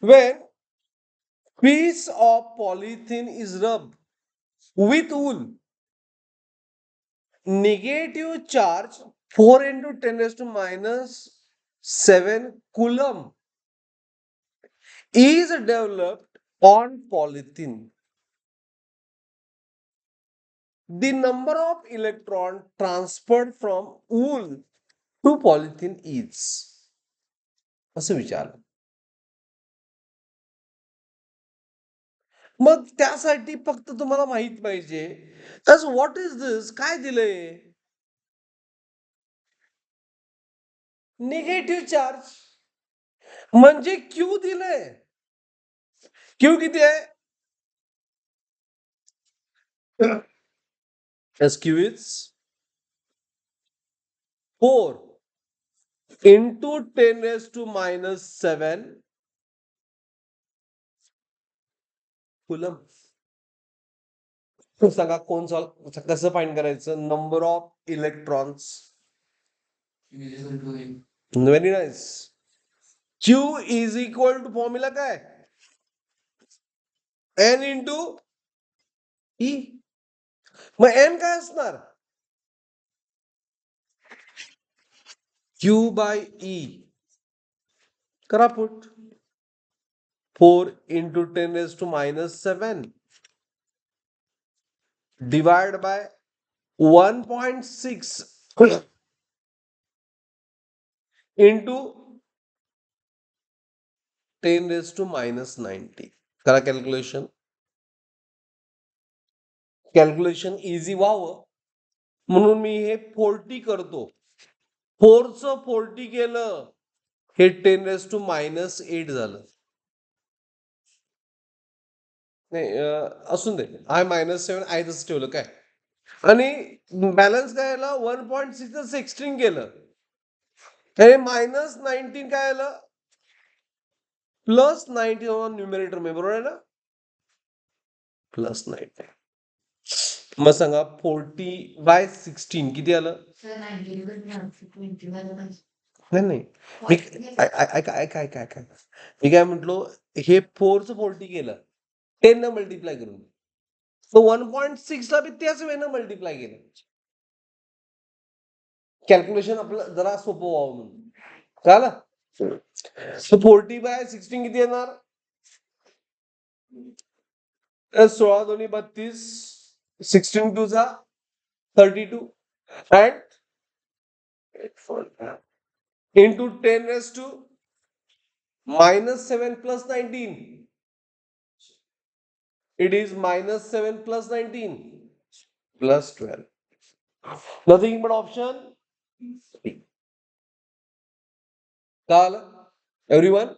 When piece of polythene is rubbed with wool, negative charge 4 into 10 raised to minus 7 coulomb is developed on polythene. The number of electrons transferred from wool to polythene is असं विचारलं. मग त्यासाठी फक्त तुम्हाला माहित पाहिजे what is this, काय दिलंय? निगेटिव्ह चार्ज म्हणजे क्यू दिलंय. क्यू किती आहे? S Q is 4 into 10 raised to minus 7 coulomb. सांगा कोण कसं फाइंड करायचं? Number of electrons. Very nice. Q is equal to formula काय? N into E. मग एन काय असणार? Q by E. करा put. 4 into 10 raised to minus 7 divided by 1.6 into 10 raised to minus 90. करा कॅल्क्युलेशन. कॅल्क्युलेशन इझी व्हावं म्हणून मी हे 40 करतो. 4चं 40 केलं, हे 10 raised to minus 8 झालं. नाही असून दे, आय minus 7 आय तसं ठेवलं काय. आणि बॅलन्स काय आलं? 1.6 16 केलं. हे मायनस 19 काय आलं? प्लस 19 न्यूमरेटर में, बरोबर आहे ना? प्लस 19. मग सांगा 40/16 किती आलं? नाही नाही, मी काय म्हटलो, हे 4चं 40 केलं, 10 न मल्टिप्लाय करून, तो 1.6 ला बी त्याच वेळेनं मल्टिप्लाय केलं. कॅल्क्युलेशन आपलं जरा सोपं व्हावं म्हणून. कळलं? 40/16 किती येणार? 16 दोन्ही 32, 16 2 जा 32 and into 10 raised to minus 7 plus 19. It is minus 7 plus 19 plus 12. Nothing but option C. Everyone?